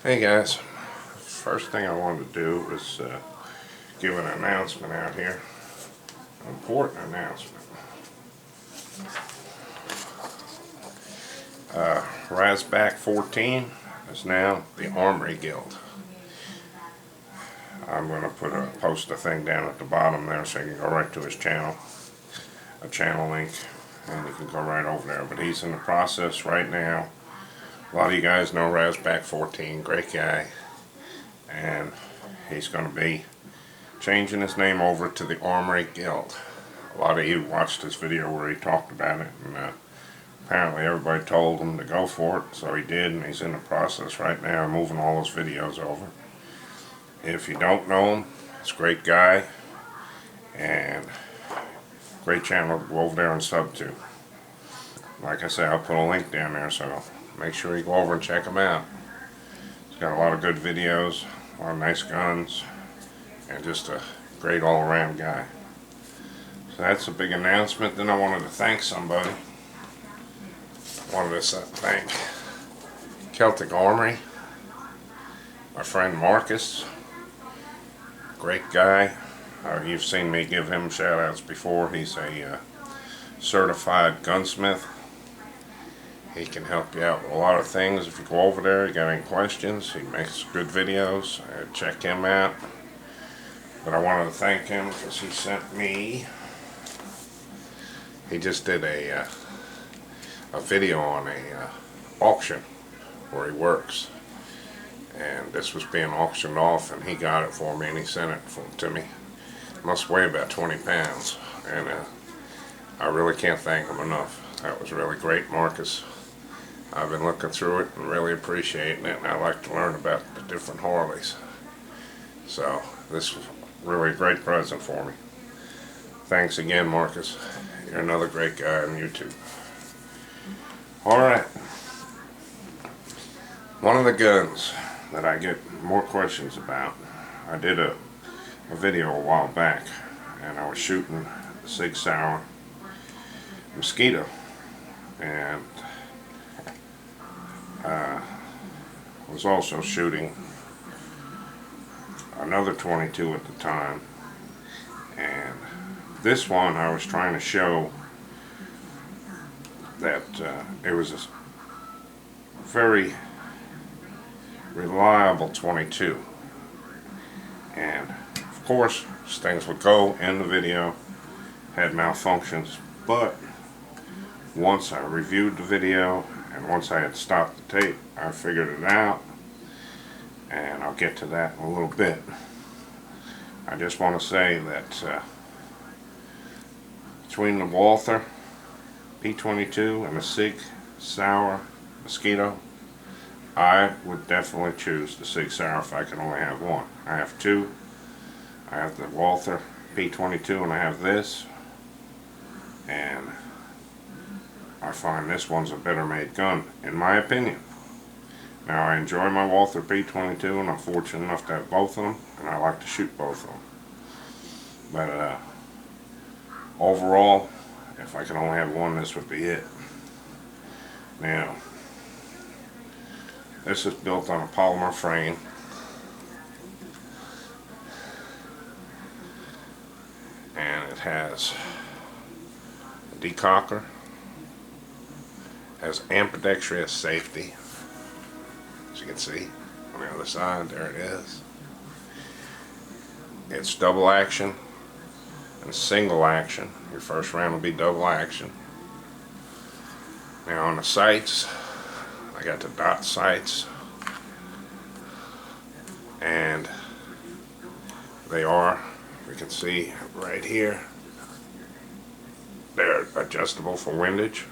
Hey guys, first thing I wanted to do was give an announcement out here, an important announcement. Razback 14 is now the Armory Guild. I'm going to post a thing down at the bottom there so you can go right to his channel, a channel link, and you can go right over there. But he's in the process right now. A lot of you guys know Razback 14, great guy, and he's going to be changing his name over to the Armory Guild. A lot of you watched his video where he talked about it, and apparently everybody told him to go for it, so he did, and he's in the process right now moving all those videos over. If you don't know him, he's a great guy, and great channel to go over there and sub to. Like I said, I'll put a link down there, so make sure you go over and check him out. He's got a lot of good videos, a lot of nice guns, and just a great all-around guy. So that's a big announcement. Then I wanted to thank somebody. I wanted to thank Celtic Armory, my friend Marcus, great guy. You've seen me give him shout-outs before. He's a certified gunsmith. He can help you out with a lot of things. If you go over there, you got any questions, he makes good videos. Check him out. But I wanted to thank him because he sent me, he just did a video on a auction where he works. And this was being auctioned off, and he got it for me, and he sent it to me. It must weigh about 20 pounds. And I really can't thank him enough. That was really great, Marcus. I've been looking through it and really appreciating it, and I like to learn about the different Harleys. So this was really a great present for me. Thanks again, Marcus. You're another great guy on YouTube. Alright. One of the guns that I get more questions about, I did a video a while back, and I was shooting the Sig Sauer Mosquito, and was also shooting another 22 at the time, and this one I was trying to show that it was a very reliable 22, and of course things would go in the video, had malfunctions, but once I reviewed the video and once I had stopped the tape, I figured it out, and I'll get to that in a little bit. I just want to say that between the Walther P22 and the Sig Sauer Mosquito, I would definitely choose the Sig Sauer if I could only have one. I have two. I have the Walther P22 and I have this, and I find this one's a better made gun, in my opinion. Now, I enjoy my Walther P22, and I'm fortunate enough to have both of them, and I like to shoot both of them. But overall, if I could only have one, this would be it. Now, this is built on a polymer frame. And it has a decocker, has ambidextrous safety, as you can see on the other side. There it is. It's double action and single action. Your first round will be double action. Now on the sights, I got the dot sights, and they are, we can see right here, they're adjustable for windage.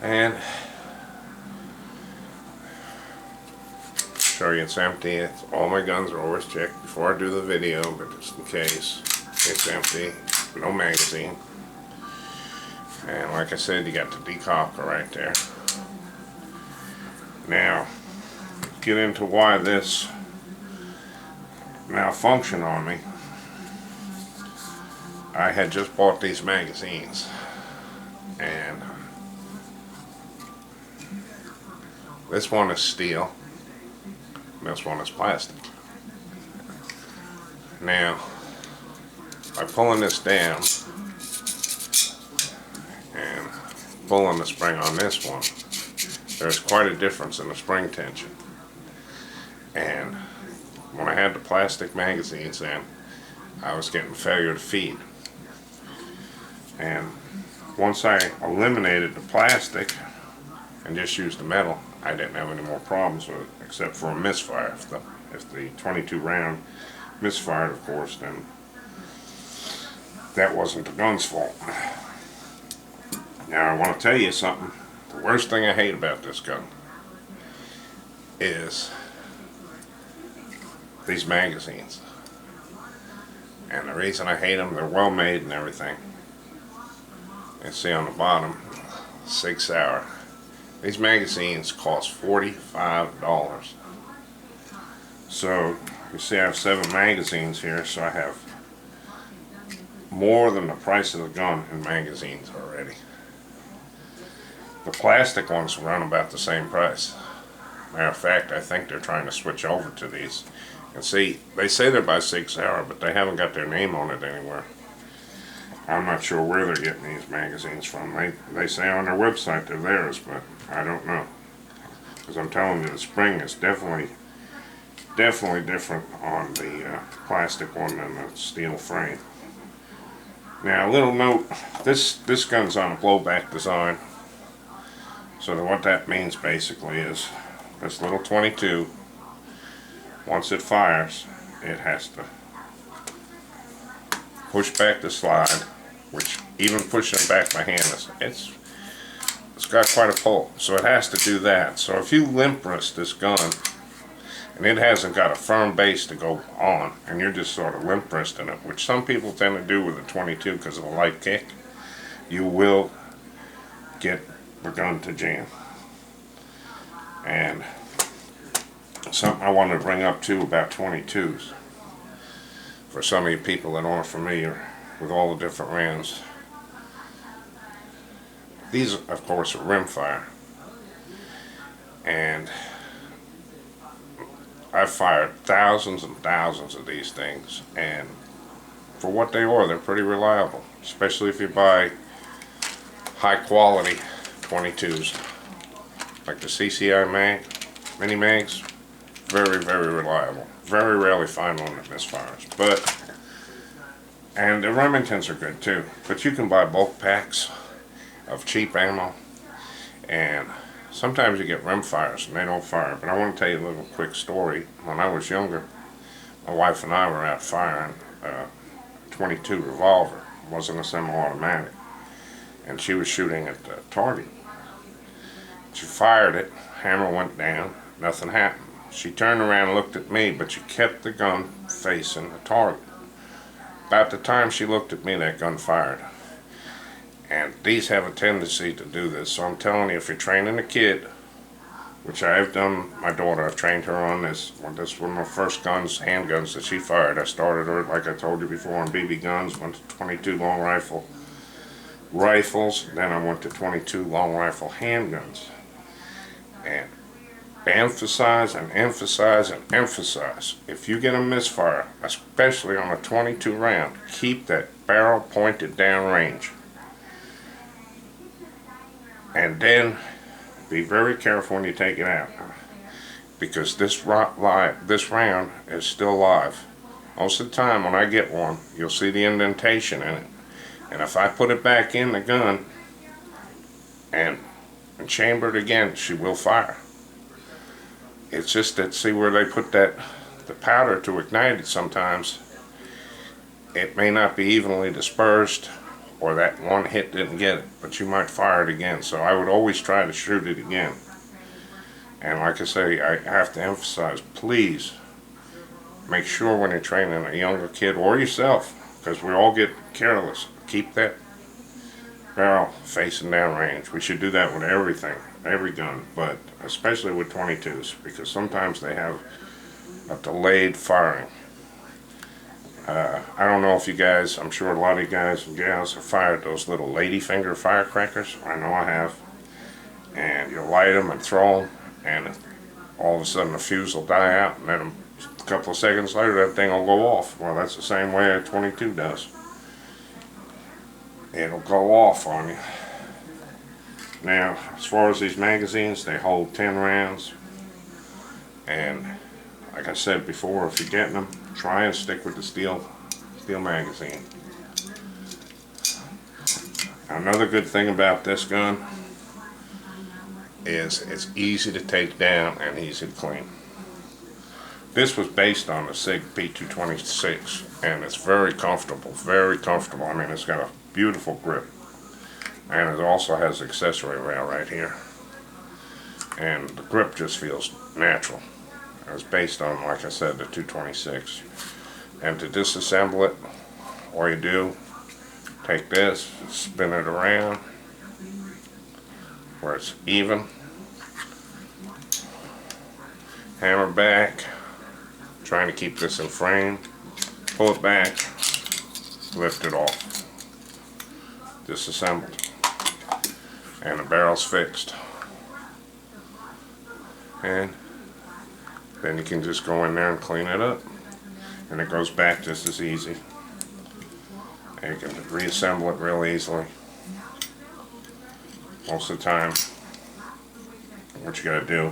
And show you it's empty. All my guns are always checked before I do the video, but just in case, it's empty, no magazine. And like I said, you got the decocker right there. Now, get into why this malfunctioned on me. I had just bought these magazines, and This one is steel, and this one is plastic. Now, by pulling this down and pulling the spring on this one, there's quite a difference in the spring tension. And when I had the plastic magazines in, I was getting failure to feed. And once I eliminated the plastic and just used the metal, I didn't have any more problems with it, except for a misfire. If the 22 round misfired, of course, then that wasn't the gun's fault. Now I want to tell you something. The worst thing I hate about this gun is these magazines. And the reason I hate them, they're well made and everything. You see on the bottom, Sig Sauer. These magazines cost $45. So you see I have 7 magazines here, so I have more than the price of the gun in magazines already. The plastic ones run about the same price. Matter of fact, I think they're trying to switch over to these. And see, they say they're by Sig Sauer, but they haven't got their name on it anywhere. I'm not sure where they're getting these magazines from. They say on their website they're theirs, but I don't know. Because I'm telling you, the spring is definitely different on the plastic one than the steel frame. Now, a little note, this gun's on a blowback design. So what that means basically is this little 22, once it fires, it has to push back the slide, which even pushing back my hand, it's got quite a pull. So it has to do that. So if you limp wrist this gun, and it hasn't got a firm base to go on, and you're just sort of limp wristing it, which some people tend to do with a 22 because of a light kick, you will get the gun to jam. And something I wanted to bring up too about 22s, for some of you people that aren't familiar with all the different rounds. These, of course, are Rimfire, and I've fired thousands and thousands of these things, and for what they are, they're pretty reliable, especially if you buy high quality 22s like the CCI mini mags. Very, very reliable. Very rarely find one that misfires. And the Remingtons are good too, but you can buy bulk packs of cheap ammo, and sometimes you get rimfires and they don't fire. But I want to tell you a little quick story. When I was younger, my wife and I were out firing a 22 revolver. It wasn't a semi-automatic, and she was shooting at the target. She fired it, hammer went down, nothing happened. She turned around and looked at me, but she kept the gun facing the target. About the time she looked at me, that gun fired. And these have a tendency to do this, so I'm telling you, if you're training a kid, which I've done, my daughter, I've trained her on this. This was one of my first guns, handguns that she fired. I started her, like I told you before, on BB guns, went to 22 long rifles, then I went to 22 long rifle handguns. And emphasize and emphasize and emphasize, if you get a misfire, especially on a 22 round, keep that barrel pointed down range. And then be very careful when you take it out, because this round is still live. Most of the time when I get one, you'll see the indentation in it, and if I put it back in the gun and chamber it again, she will fire. It's just that, see where they put the powder to ignite it, sometimes it may not be evenly dispersed, or that one hit didn't get it, but you might fire it again. So I would always try to shoot it again. And like I say, I have to emphasize, please make sure when you're training a younger kid or yourself, because we all get careless, keep that barrel facing down range. We should do that with everything, every gun, but especially with 22s, because sometimes they have a delayed firing. I don't know if you guys, I'm sure a lot of you guys and gals have fired those little ladyfinger firecrackers. I know I have. And you light them and throw them, and all of a sudden the fuse will die out, and then a couple of seconds later that thing will go off. Well, that's the same way a 22 does. It'll go off on you. Now, as far as these magazines, they hold 10 rounds, and like I said before, if you're getting them, try and stick with the steel magazine. Another good thing about this gun is it's easy to take down and easy to clean. This was based on the Sig P226, and it's very comfortable, very comfortable. I mean, it's got a beautiful grip, and it also has accessory rail right here, and the grip just feels natural. It's based on, like I said, the 226. And to disassemble it, all you do, take this, spin it around where it's even, hammer back, trying to keep this in frame, pull it back, lift it off, disassembled, and the barrel's fixed. And then you can just go in there and clean it up, and it goes back just as easy. And you can reassemble it real easily. Most of the time, what you gotta do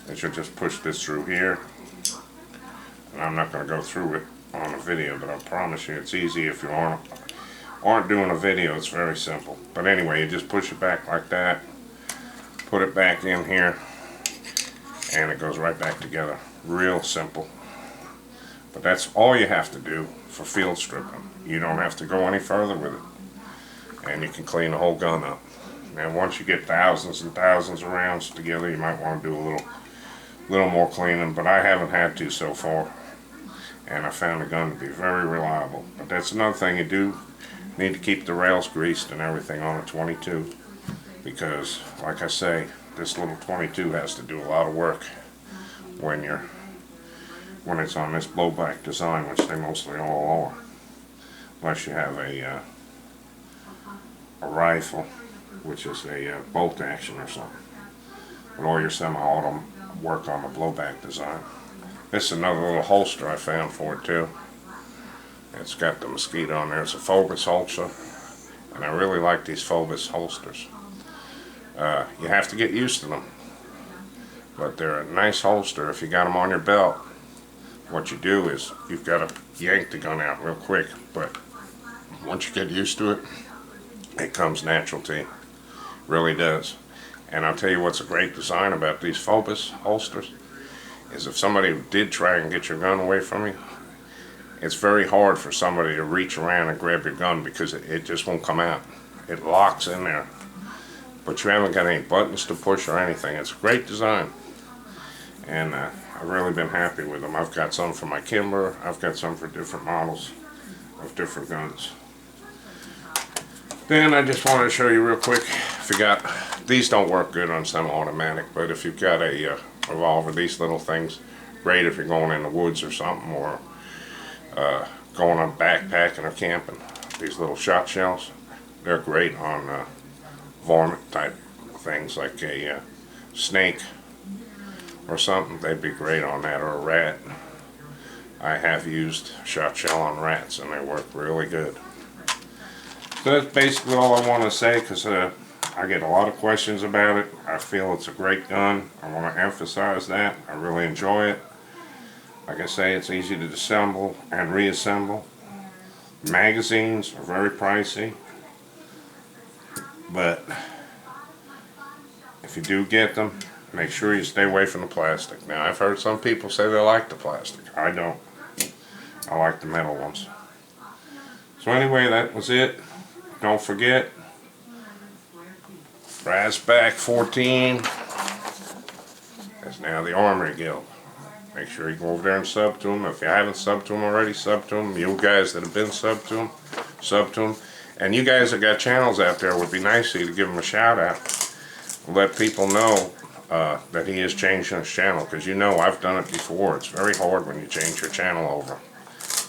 is you just push this through here. And I'm not gonna go through it on a video, but I promise you it's easy. If you aren't doing a video, it's very simple. But anyway, you just push it back like that, put it back in here, and it goes right back together. Real simple. But that's all you have to do for field stripping. You don't have to go any further with it. And you can clean the whole gun up. Now once you get thousands and thousands of rounds together, you might want to do a little more cleaning, but I haven't had to so far. And I found the gun to be very reliable. But that's another thing you do. You need to keep the rails greased and everything on a 22. Because, like I say, this little 22 has to do a lot of work when it's on this blowback design, which they mostly all are, unless you have a rifle, which is a bolt action or something. But all your semi-auto work on the blowback design. This is another little holster I found for it too. It's got the Mosquito on there. It's a Phobos holster, and I really like these Phobos holsters. You have to get used to them, but they're a nice holster if you got them on your belt. What you do is you've got to yank the gun out real quick, but once you get used to it, it comes natural to you. It really does. And I'll tell you what's a great design about these Phobos holsters is if somebody did try and get your gun away from you, it's very hard for somebody to reach around and grab your gun because it just won't come out. It locks in there. But you haven't got any buttons to push or anything. It's a great design. And I've really been happy with them. I've got some for my Kimber. I've got some for different models of different guns. Then I just wanted to show you real quick. If you got, these don't work good on semi-automatic, but if you've got a revolver, these little things, great if you're going in the woods or something, or going on backpacking or camping. These little shot shells, they're great on varmint type things like a snake or something. They'd be great on that, or a rat. I have used shot shell on rats and they work really good. So that's basically all I want to say, because I get a lot of questions about it. I feel it's a great gun. I want to emphasize that. I really enjoy it. Like I say, it's easy to disassemble and reassemble. Magazines are very pricey, but if you do get them, make sure you stay away from the plastic. Now, I've heard some people say they like the plastic. I don't. I like the metal ones. So anyway, that was it. Don't forget, Brassback 14 is now the Armory Guild. Make sure you go over there and sub to them. If you haven't subbed to them already, sub to them. You guys that have been sub to them, sub to them. And you guys that got channels out there, would be nice of you to give them a shout out. Let people know that he is changing his channel, because you know I've done it before. It's very hard when you change your channel over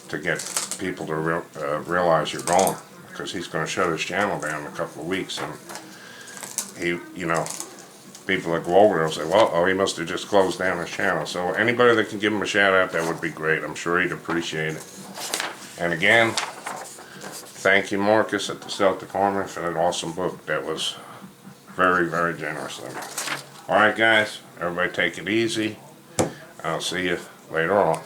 to get people to realize you're gone, because he's going to shut his channel down in a couple of weeks, and he, you know, people that go over there will say, well, oh, he must have just closed down his channel. So anybody that can give him a shout out, that would be great. I'm sure he'd appreciate it. And again, thank you, Marcus at the Celtic Armory, for that awesome book. That was very, very generous of you. Alright guys, everybody take it easy. I'll see you later on.